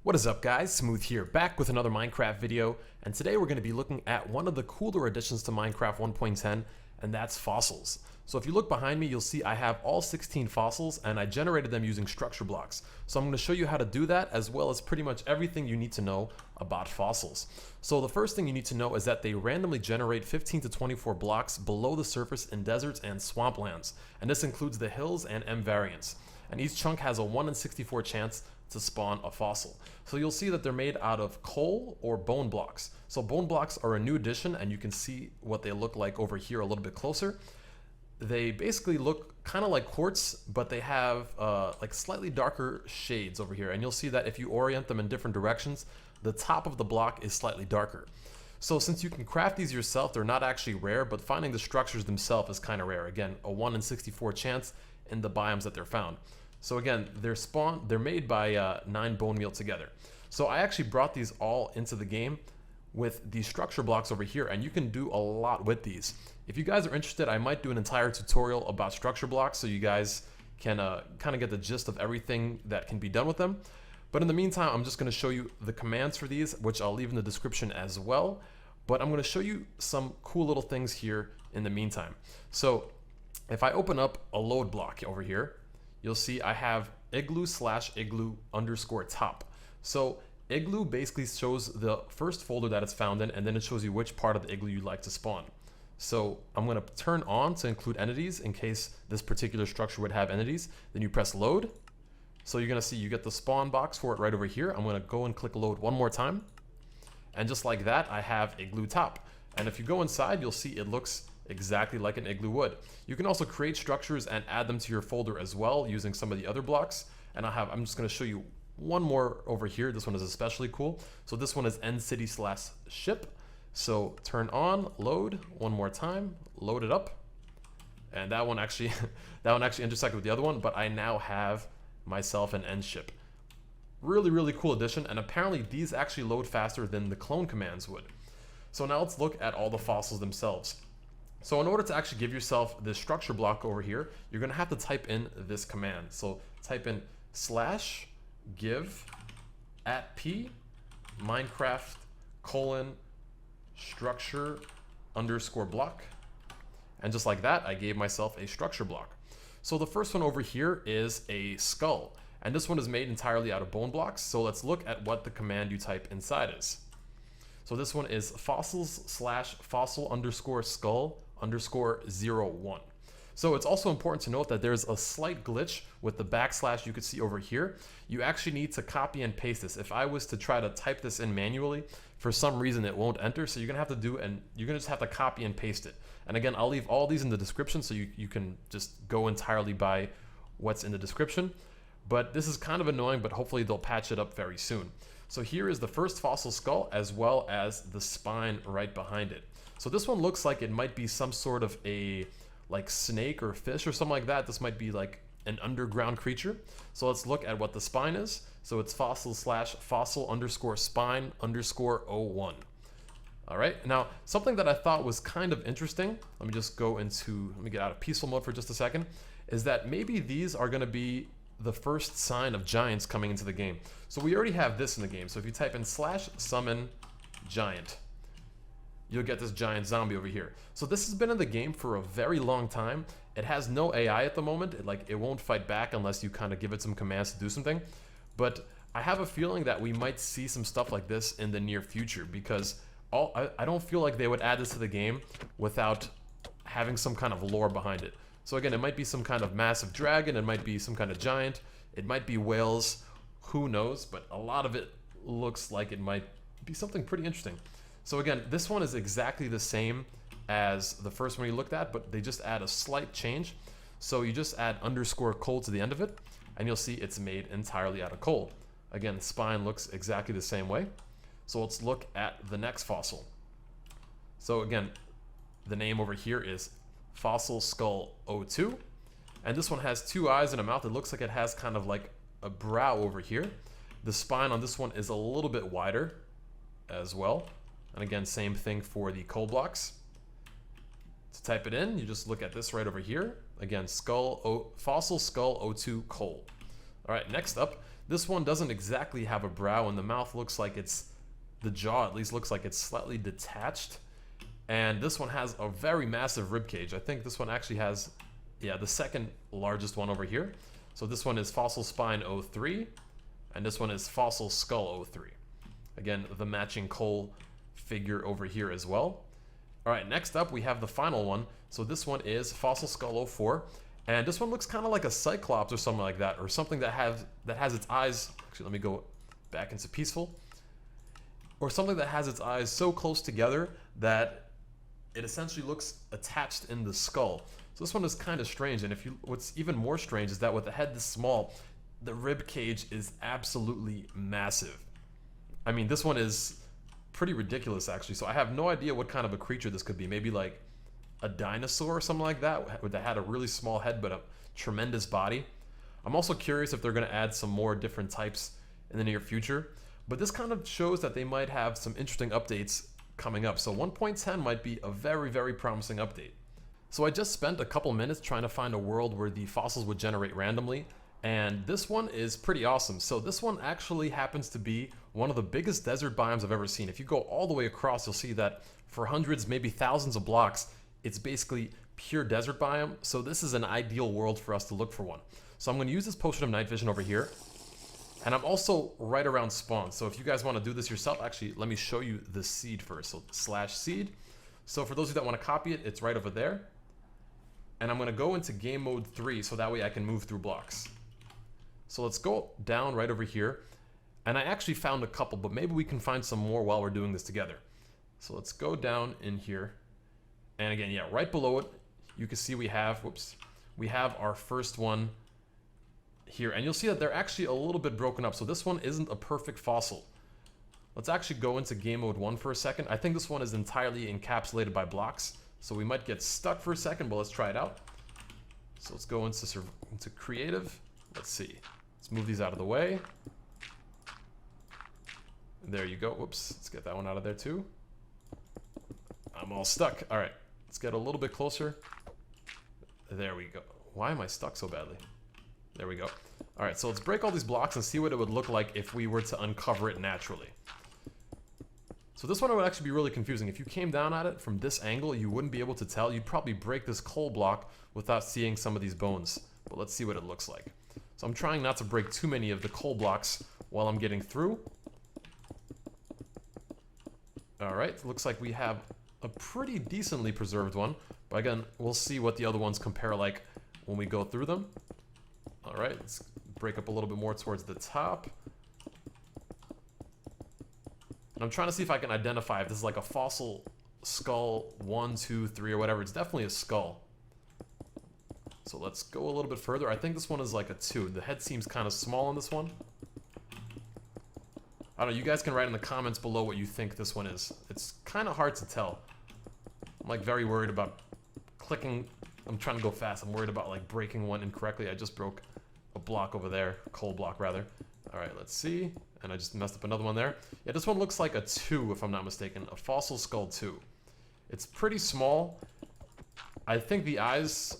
What is up, guys? Smooth here, back with another Minecraft video, and today we're going to be looking at one of the cooler additions to Minecraft 1.10, and that's fossils. So if you look behind me, you'll see I have all 16 fossils, and I generated them using structure blocks. So I'm going to show you how to do that, as well as pretty much everything you need to know about fossils. So the first thing you need to know is that they randomly generate 15 to 24 blocks below the surface in deserts and swamplands, and this includes the hills and M variants. And each chunk has a 1 in 64 chance to spawn a fossil. So you'll see that they're made out of coal or bone blocks. So bone blocks are a new addition, and you can see what they look like over here a little bit closer. They basically look kind of like quartz, but they have like slightly darker shades over here. And you'll see that if you orient them in different directions, the top of the block is slightly darker. So since you can craft these yourself, they're not actually rare, but finding the structures themselves is kind of rare. Again, a 1 in 64 chance in the biomes that they're found. So again, they're made by 9 bone meal together. So I actually brought these all into the game with these structure blocks over here, and you can do a lot with these. If you guys are interested, I might do an entire tutorial about structure blocks so you guys can kind of get the gist of everything that can be done with them. But in the meantime, I'm just going to show you the commands for these, which I'll leave in the description as well. But I'm going to show you some cool little things here in the meantime. So if I open up a load block over here, you'll see I have igloo/igloo underscore top. So igloo basically shows the first folder that it's found in, and then it shows you which part of the igloo you'd like to spawn. So I'm going to turn on to include entities in case this particular structure would have entities. Then you press load. So you're going to see you get the spawn box for it right over here. I'm going to go and click load one more time. And just like that, I have igloo top. And if you go inside, you'll see it looks exactly like an igloo would. You can also create structures and add them to your folder as well using some of the other blocks. And I'm just going to show you one more over here. This one is especially cool. So this one is end city/ship. So turn on, load one more time, load it up. And that one actually intersected with the other one, but I now have myself an end ship. Really, really cool addition. And apparently these actually load faster than the clone commands would. So now let's look at all the fossils themselves. So in order to actually give yourself this structure block over here, you're going to have to type in this command. So type in /give @p Minecraft :structure underscore block. And just like that, I gave myself a structure block. So the first one over here is a skull. And this one is made entirely out of bone blocks. So let's look at what the command you type inside is. So this one is fossils/fossil underscore skull underscore 01. So it's also important to note that there's a slight glitch with the backslash you could see over here. You actually need to copy and paste this. If I was to try to type this in manually, for some reason it won't enter. So you're gonna have to you're gonna just have to copy and paste it. And again, I'll leave all these in the description so you can just go entirely by what's in the description. But this is kind of annoying, but hopefully they'll patch it up very soon. So here is the first fossil skull as well as the spine right behind it. So this one looks like it might be some sort of a like snake or fish or something like that. This might be like an underground creature. So let's look at what the spine is. So it's fossils/fossil underscore spine underscore 01. All right, now something that I thought was kind of interesting, let me get out of peaceful mode for just a second, is that maybe these are gonna be the first sign of giants coming into the game. So we already have this in the game. So if you type in /summon giant, you'll get this giant zombie over here. So this has been in the game for a very long time. It has no AI at the moment. It won't fight back unless you kind of give it some commands to do something. But I have a feeling that we might see some stuff like this in the near future, because I don't feel like they would add this to the game without having some kind of lore behind it. So again, it might be some kind of massive dragon, it might be some kind of giant, it might be whales, who knows, but a lot of it looks like it might be something pretty interesting. So again, this one is exactly the same as the first one you looked at, but they just add a slight change. So you just add underscore coal to the end of it, and you'll see it's made entirely out of coal. Again, the spine looks exactly the same way. So let's look at the next fossil. So again, the name over here is Fossil Skull 02, and this one has 2 eyes and a mouth. It looks like it has kind of like a brow over here. The spine on this one is a little bit wider as well. And again, same thing for the coal blocks. To type it in, you just look at this right over here. Again, Fossil Skull 02 coal. All right, next up, This one doesn't exactly have a brow, and the mouth looks like the jaw at least looks like it's slightly detached. And this one has a very massive rib cage. I think this one actually has, yeah, the second largest one over here. So this one is fossil spine 03, and this one is fossil skull 03. Again, the matching Cole figure over here as well. All right, next up we have the final one. So this one is fossil skull 04, and this one looks kind of like a cyclops or something like that, or something that has its eyes. Actually, let me go back into peaceful. Or something that has its eyes so close together that it essentially looks attached in the skull. So this one is kind of strange, and what's even more strange is that with the head this small, the rib cage is absolutely massive. I mean, this one is pretty ridiculous actually. So I have no idea what kind of a creature this could be. Maybe like a dinosaur or something like that that had a really small head but a tremendous body. I'm also curious if they're going to add some more different types in the near future. But this kind of shows that they might have some interesting updates coming up. So 1.10 might be a very, very promising update. So I just spent a couple minutes trying to find a world where the fossils would generate randomly, and this one is pretty awesome. So this one actually happens to be one of the biggest desert biomes I've ever seen. If you go all the way across, you'll see that for hundreds, maybe thousands of blocks, it's basically pure desert biome. So this is an ideal world for us to look for one. So I'm going to use this potion of night vision over here. And I'm also right around spawn. So if you guys want to do this yourself, actually, let me show you the seed first. So /seed. So for those of you that want to copy it, it's right over there. And I'm going to go into game mode 3 so that way I can move through blocks. So let's go down right over here. And I actually found a couple, but maybe we can find some more while we're doing this together. So let's go down in here. And again, yeah, right below it, you can see we have our first one here, and you'll see that they're actually a little bit broken up. So this one isn't a perfect fossil. Let's actually go into game mode 1 for a second. I think this one is entirely encapsulated by blocks, so we might get stuck for a second, but let's try it out. So let's go into creative. Let's see. Let's move these out of the way. There you go. Whoops. Let's get that one out of there too. I'm all stuck. All right. Let's get a little bit closer. There we go. Why am I stuck so badly? There we go. All right, so let's break all these blocks and see what it would look like if we were to uncover it naturally. So this one would actually be really confusing. If you came down at it from this angle, you wouldn't be able to tell. You'd probably break this coal block without seeing some of these bones. But let's see what it looks like. So I'm trying not to break too many of the coal blocks while I'm getting through. All right, looks like we have a pretty decently preserved one. But again, we'll see what the other ones compare like when we go through them. All right, let's break up a little bit more towards the top. And I'm trying to see if I can identify if this is like a fossil skull 1, 2, 3, or whatever. It's definitely a skull. So let's go a little bit further. I think this one is like a 2. The head seems kind of small on this one. I don't know, you guys can write in the comments below what you think this one is. It's kind of hard to tell. I'm like very worried about clicking. I'm trying to go fast. I'm worried about like breaking one incorrectly. I just broke a block over there, a coal block rather. All right, let's see. And I just messed up another one there. Yeah, this one looks like a 2 if I'm not mistaken. A fossil skull 2. It's pretty small. I think the eyes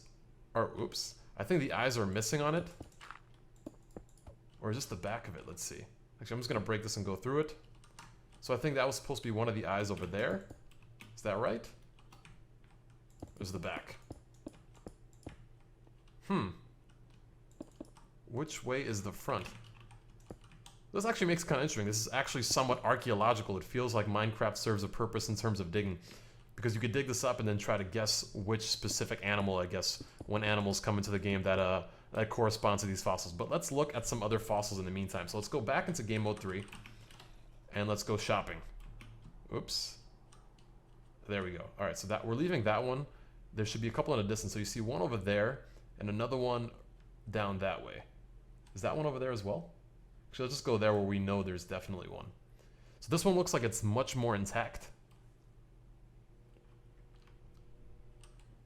are, oops. I think the eyes are missing on it. Or is this the back of it? Let's see. Actually, I'm just gonna break this and go through it. So I think that was supposed to be one of the eyes over there. Is that right? There's the back. Which way is the front? This actually makes it kind of interesting. This is actually somewhat archaeological. It feels like Minecraft serves a purpose in terms of digging. Because you could dig this up and then try to guess which specific animal, I guess, when animals come into the game that correspond to these fossils. But let's look at some other fossils in the meantime. So let's go back into game mode 3. And let's go shopping. Oops. There we go. All right, so that we're leaving that one. There should be a couple in a distance. So you see one over there and another one down that way. Is that one over there as well? Actually, let's just go there where we know there's definitely one. So this one looks like it's much more intact.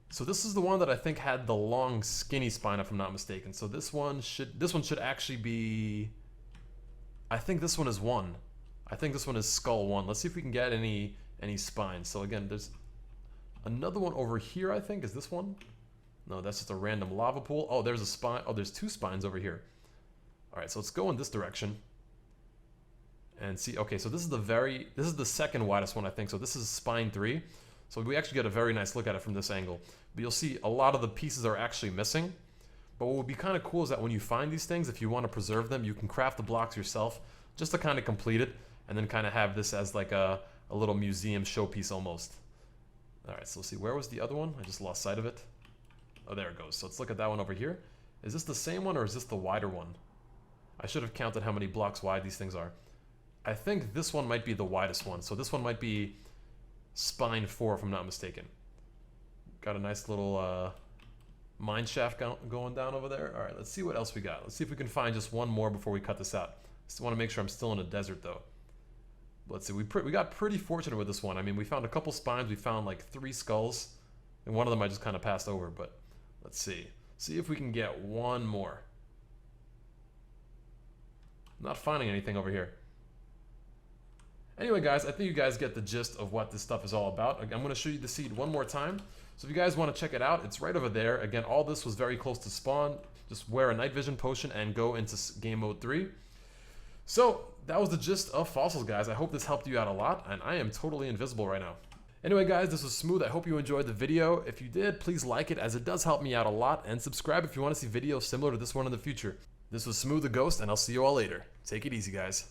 So this is the one that I think had the long, skinny spine, if I'm not mistaken. So this one should actually be, I think this one is 1. I think this one is skull 1. Let's see if we can get any spines. So again, there's another one over here, I think. Is this one? No, that's just a random lava pool. Oh, there's a spine. Oh, there's 2 spines over here. All right, so let's go in this direction and see. Okay, so this is the second widest one, I think. So this is spine 3. So we actually get a very nice look at it from this angle. But you'll see a lot of the pieces are actually missing. But what would be kind of cool is that when you find these things, if you want to preserve them, you can craft the blocks yourself just to kind of complete it, and then kind of have this as like a little museum showpiece almost. All right, so let's see, where was the other one? I just lost sight of it. Oh, there it goes. So let's look at that one over here. Is this the same one or is this the wider one? I should have counted how many blocks wide these things are. I think this one might be the widest one. So this one might be spine 4 if I'm not mistaken. Got a nice little mine shaft going down over there. All right, let's see what else we got. Let's see if we can find just one more before we cut this out. Just want to make sure I'm still in a desert though. Let's see, we got pretty fortunate with this one. I mean, we found a couple spines, we found like 3 skulls, and one of them I just kind of passed over, but let's see. See if we can get one more. Not finding anything over here. Anyway, guys, I think you guys get the gist of what this stuff is all about. I'm going to show you the seed one more time. So if you guys want to check it out, it's right over there. Again, all this was very close to spawn. Just wear a night vision potion and go into game mode 3. So that was the gist of fossils, guys. I hope this helped you out a lot, and I am totally invisible right now. Anyway, guys, this was Smooth. I hope you enjoyed the video. If you did, please like it, as it does help me out a lot, and subscribe if you want to see videos similar to this one in the future. This was Smooth the Ghost, and I'll see you all later. Take it easy, guys.